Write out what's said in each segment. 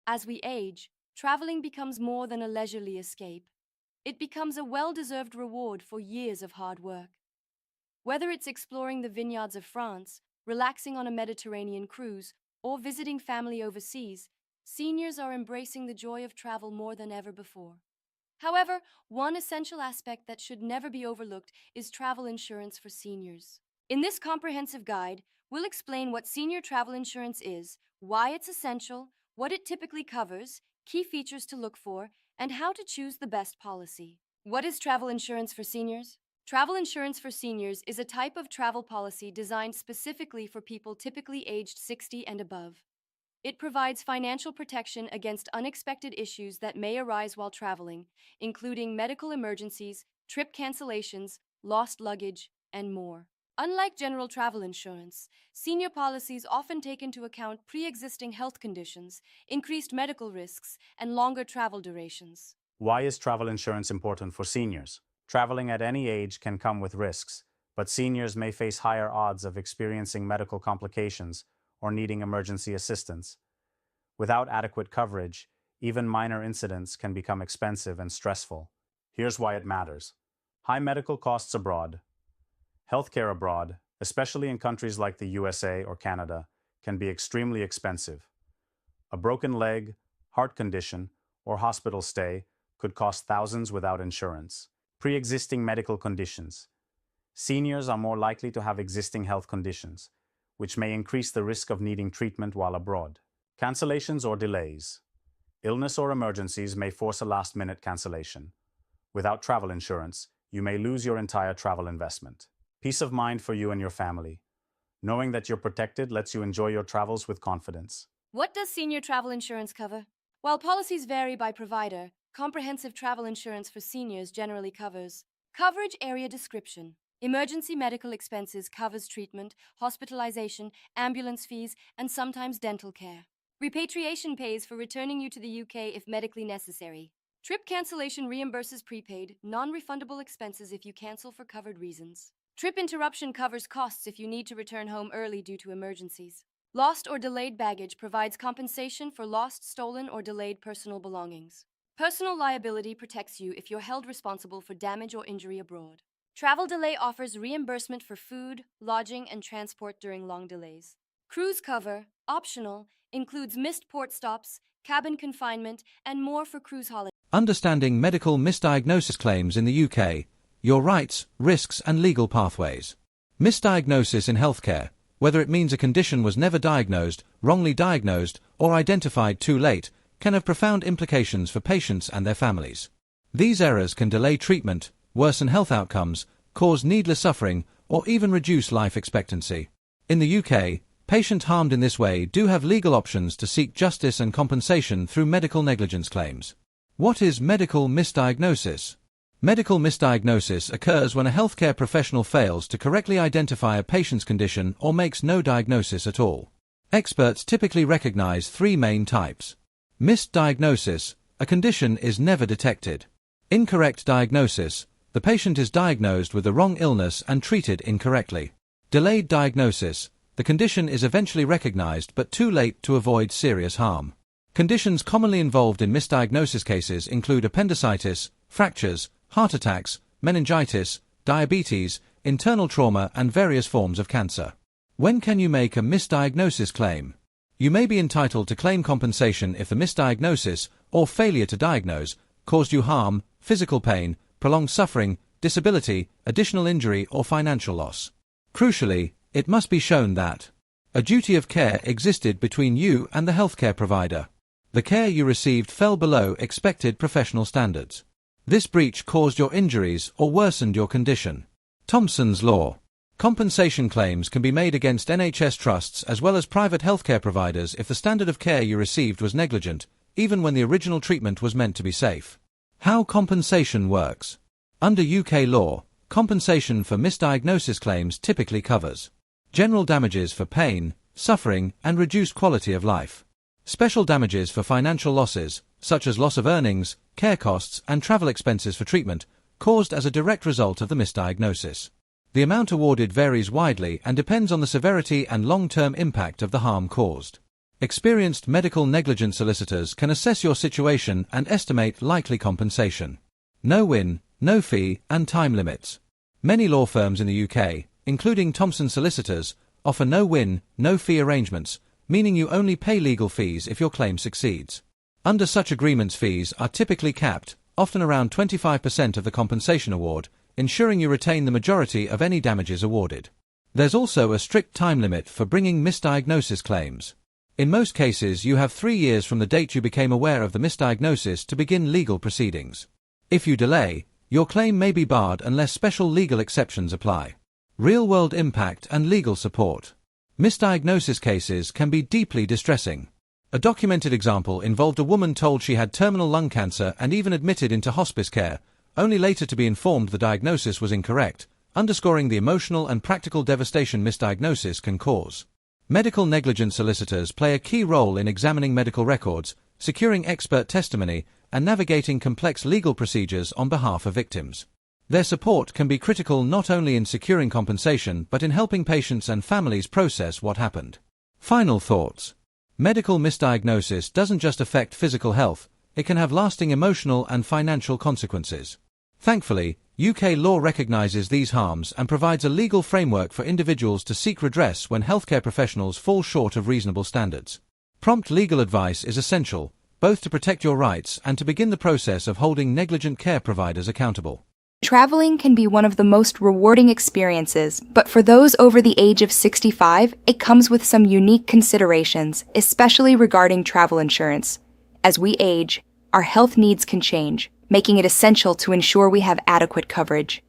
As we age, traveling becomes more than a leisurely escape. It becomes a well-deserved reward for years of hard work. Whether it's exploring the vineyards of France, relaxing on a Mediterranean cruise, or visiting family overseas, seniors are embracing the joy of travel more than ever before. However, one essential aspect that should never be overlooked is travel insurance for seniors. In this comprehensive guide, we'll explain what senior travel insurance is, why it's essential, what it typically covers, key features to look for, and how to choose the best policy. What is travel insurance for seniors? Travel insurance for seniors is a type of travel policy designed specifically for people typically aged 60 and above. It provides financial protection against unexpected issues that may arise while traveling, including medical emergencies, trip cancellations, lost luggage, and more. Unlike general travel insurance, senior policies often take into account pre-existing health conditions, increased medical risks, and longer travel durations. Why is travel insurance important for seniors? Traveling at any age can come with risks, but seniors may face higher odds of experiencing medical complications or needing emergency assistance. Without adequate coverage, even minor incidents can become expensive and stressful. Here's why it matters. High medical costs abroad. Healthcare abroad, especially in countries like the USA or Canada, can be extremely expensive. A broken leg, heart condition, or hospital stay could cost thousands without insurance. Pre-existing medical conditions. Seniors are more likely to have existing health conditions, which may increase the risk of needing treatment while abroad. Cancellations or delays. Illness or emergencies may force a last-minute cancellation. Without travel insurance, you may lose your entire travel investment. Peace of mind for you and your family. Knowing that you're protected lets you enjoy your travels with confidence. What does senior travel insurance cover? While policies vary by provider, comprehensive travel insurance for seniors generally covers coverage area description. Emergency medical expenses covers treatment, hospitalization, ambulance fees, and sometimes dental care. Repatriation pays for returning you to the UK if medically necessary. Trip cancellation reimburses prepaid, non-refundable expenses if you cancel for covered reasons. Trip interruption covers costs if you need to return home early due to emergencies. Lost or delayed baggage provides compensation for lost, stolen, or delayed personal belongings. Personal liability protects you if you're held responsible for damage or injury abroad. Travel delay offers reimbursement for food, lodging, and transport during long delays. Cruise cover, optional, includes missed port stops, cabin confinement, and more for cruise holidays. Understanding medical misdiagnosis claims in the UK. Your rights, risks, and legal pathways. Misdiagnosis in healthcare, whether it means a condition was never diagnosed, wrongly diagnosed, or identified too late, can have profound implications for patients and their families. These errors can delay treatment, worsen health outcomes, cause needless suffering, or even reduce life expectancy. In the UK, patients harmed in this way do have legal options to seek justice and compensation through medical negligence claims. What is medical misdiagnosis? Medical misdiagnosis occurs when a healthcare professional fails to correctly identify a patient's condition or makes no diagnosis at all. Experts typically recognize three main types. Misdiagnosis, a condition is never detected. Incorrect diagnosis, the patient is diagnosed with the wrong illness and treated incorrectly. Delayed diagnosis, the condition is eventually recognized but too late to avoid serious harm. Conditions commonly involved in misdiagnosis cases include appendicitis, fractures, heart attacks, meningitis, diabetes, internal trauma, and various forms of cancer. When can you make a misdiagnosis claim? You may be entitled to claim compensation if the misdiagnosis, or failure to diagnose, caused you harm, physical pain, prolonged suffering, disability, additional injury, or financial loss. Crucially, it must be shown that a duty of care existed between you and the healthcare provider. The care you received fell below expected professional standards. This breach caused your injuries or worsened your condition. Thompson's Law. Compensation claims can be made against NHS trusts as well as private healthcare providers if the standard of care you received was negligent, even when the original treatment was meant to be safe. How compensation works. Under UK law, compensation for misdiagnosis claims typically covers general damages for pain, suffering, and reduced quality of life. Special damages for financial losses, such as loss of earnings, care costs, and travel expenses for treatment, caused as a direct result of the misdiagnosis. The amount awarded varies widely and depends on the severity and long-term impact of the harm caused. Experienced medical negligence solicitors can assess your situation and estimate likely compensation. No win, no fee, and time limits. Many law firms in the UK, including Thompson Solicitors, offer no win, no fee arrangements, meaning you only pay legal fees if your claim succeeds. Under such agreements, fees are typically capped, often around 25% of the compensation award, ensuring you retain the majority of any damages awarded. There's also a strict time limit for bringing misdiagnosis claims. In most cases, you have 3 years from the date you became aware of the misdiagnosis to begin legal proceedings. If you delay, your claim may be barred unless special legal exceptions apply. Real-world impact and legal support. Misdiagnosis cases can be deeply distressing. A documented example involved a woman told she had terminal lung cancer and even admitted into hospice care, only later to be informed the diagnosis was incorrect, underscoring the emotional and practical devastation misdiagnosis can cause. Medical negligence solicitors play a key role in examining medical records, securing expert testimony, and navigating complex legal procedures on behalf of victims. Their support can be critical not only in securing compensation but in helping patients and families process what happened. Final thoughts. Medical misdiagnosis doesn't just affect physical health, it can have lasting emotional and financial consequences. Thankfully, UK law recognises these harms and provides a legal framework for individuals to seek redress when healthcare professionals fall short of reasonable standards. Prompt legal advice is essential, both to protect your rights and to begin the process of holding negligent care providers accountable. Traveling can be one of the most rewarding experiences, but for those over the age of 65, it comes with some unique considerations, especially regarding travel insurance. As we age, our health needs can change, making it essential to ensure we have adequate coverage.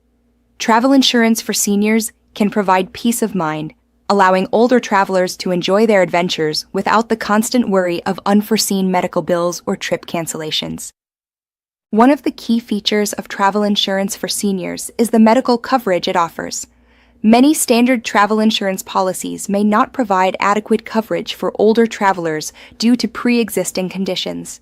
Travel insurance for seniors can provide peace of mind, allowing older travelers to enjoy their adventures without the constant worry of unforeseen medical bills or trip cancellations. One of the key features of travel insurance for seniors is the medical coverage it offers. Many standard travel insurance policies may not provide adequate coverage for older travelers due to pre-existing conditions.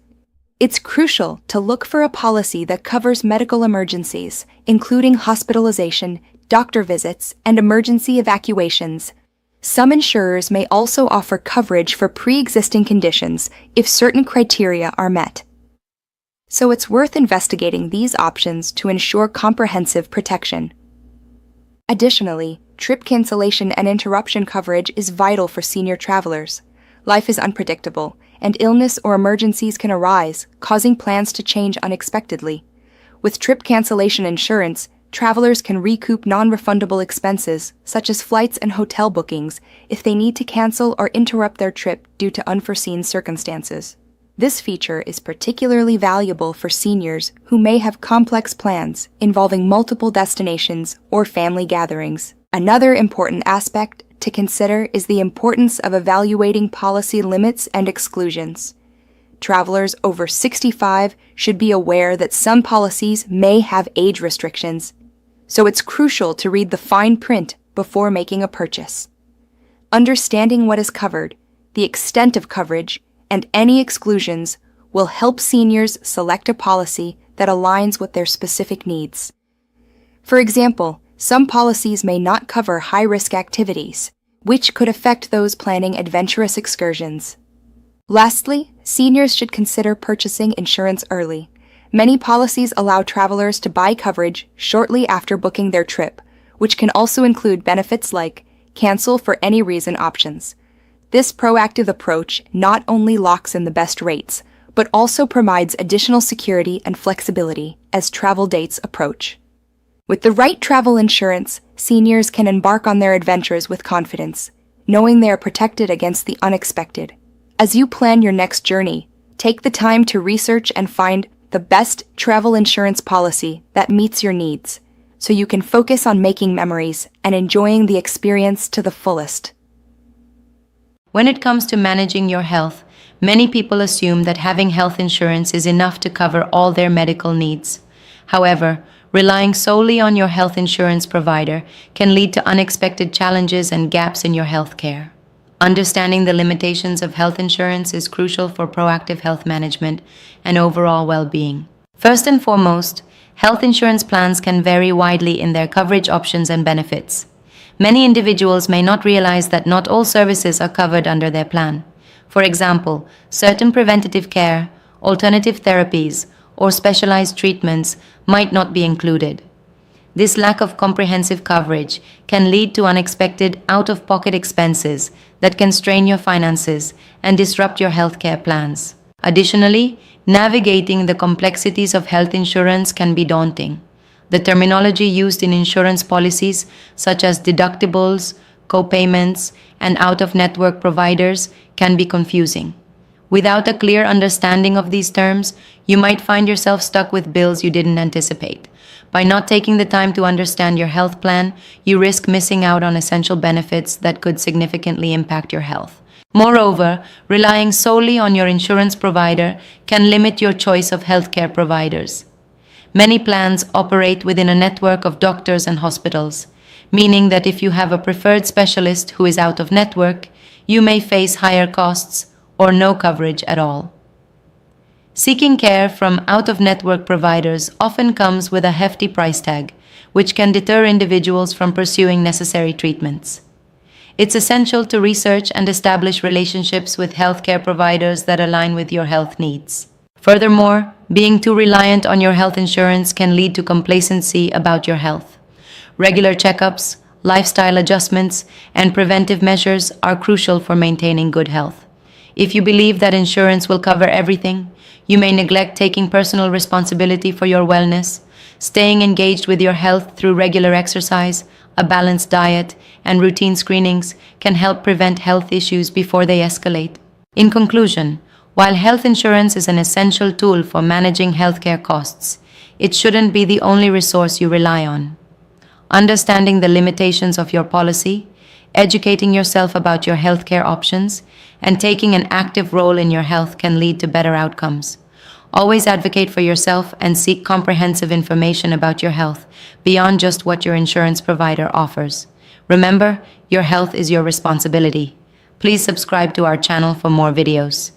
It's crucial to look for a policy that covers medical emergencies, including hospitalization, doctor visits, and emergency evacuations. Some insurers may also offer coverage for pre-existing conditions if certain criteria are met. So it's worth investigating these options to ensure comprehensive protection. Additionally, trip cancellation and interruption coverage is vital for senior travelers. Life is unpredictable, and illness or emergencies can arise, causing plans to change unexpectedly. With trip cancellation insurance, travelers can recoup non-refundable expenses, such as flights and hotel bookings, if they need to cancel or interrupt their trip due to unforeseen circumstances. This feature is particularly valuable for seniors who may have complex plans involving multiple destinations or family gatherings. Another important aspect to consider is the importance of evaluating policy limits and exclusions. Travelers over 65 should be aware that some policies may have age restrictions, so it's crucial to read the fine print before making a purchase. Understanding what is covered, the extent of coverage, and any exclusions will help seniors select a policy that aligns with their specific needs. For example, some policies may not cover high-risk activities, which could affect those planning adventurous excursions. Lastly, seniors should consider purchasing insurance early. Many policies allow travelers to buy coverage shortly after booking their trip, which can also include benefits like cancel for any reason options. This proactive approach not only locks in the best rates, but also provides additional security and flexibility as travel dates approach. With the right travel insurance, seniors can embark on their adventures with confidence, knowing they are protected against the unexpected. As you plan your next journey, take the time to research and find the best travel insurance policy that meets your needs, so you can focus on making memories and enjoying the experience to the fullest. When it comes to managing your health, many people assume that having health insurance is enough to cover all their medical needs. However, relying solely on your health insurance provider can lead to unexpected challenges and gaps in your health care. Understanding the limitations of health insurance is crucial for proactive health management and overall well-being. First and foremost, health insurance plans can vary widely in their coverage options and benefits. Many individuals may not realize that not all services are covered under their plan. For example, certain preventative care, alternative therapies, or specialized treatments might not be included. This lack of comprehensive coverage can lead to unexpected out-of-pocket expenses that can strain your finances and disrupt your healthcare plans. Additionally, navigating the complexities of health insurance can be daunting. The terminology used in insurance policies, such as deductibles, co-payments, and out-of-network providers, can be confusing. Without a clear understanding of these terms, you might find yourself stuck with bills you didn't anticipate. By not taking the time to understand your health plan, you risk missing out on essential benefits that could significantly impact your health. Moreover, relying solely on your insurance provider can limit your choice of healthcare providers. Many plans operate within a network of doctors and hospitals, meaning that if you have a preferred specialist who is out of network, you may face higher costs or no coverage at all. Seeking care from out-of-network providers often comes with a hefty price tag, which can deter individuals from pursuing necessary treatments. It's essential to research and establish relationships with healthcare providers that align with your health needs. Furthermore, being too reliant on your health insurance can lead to complacency about your health. Regular checkups, lifestyle adjustments, and preventive measures are crucial for maintaining good health. If you believe that insurance will cover everything, you may neglect taking personal responsibility for your wellness. Staying engaged with your health through regular exercise, a balanced diet, and routine screenings can help prevent health issues before they escalate. In conclusion, while health insurance is an essential tool for managing healthcare costs, it shouldn't be the only resource you rely on. Understanding the limitations of your policy, educating yourself about your healthcare options, and taking an active role in your health can lead to better outcomes. Always advocate for yourself and seek comprehensive information about your health beyond just what your insurance provider offers. Remember, your health is your responsibility. Please subscribe to our channel for more videos.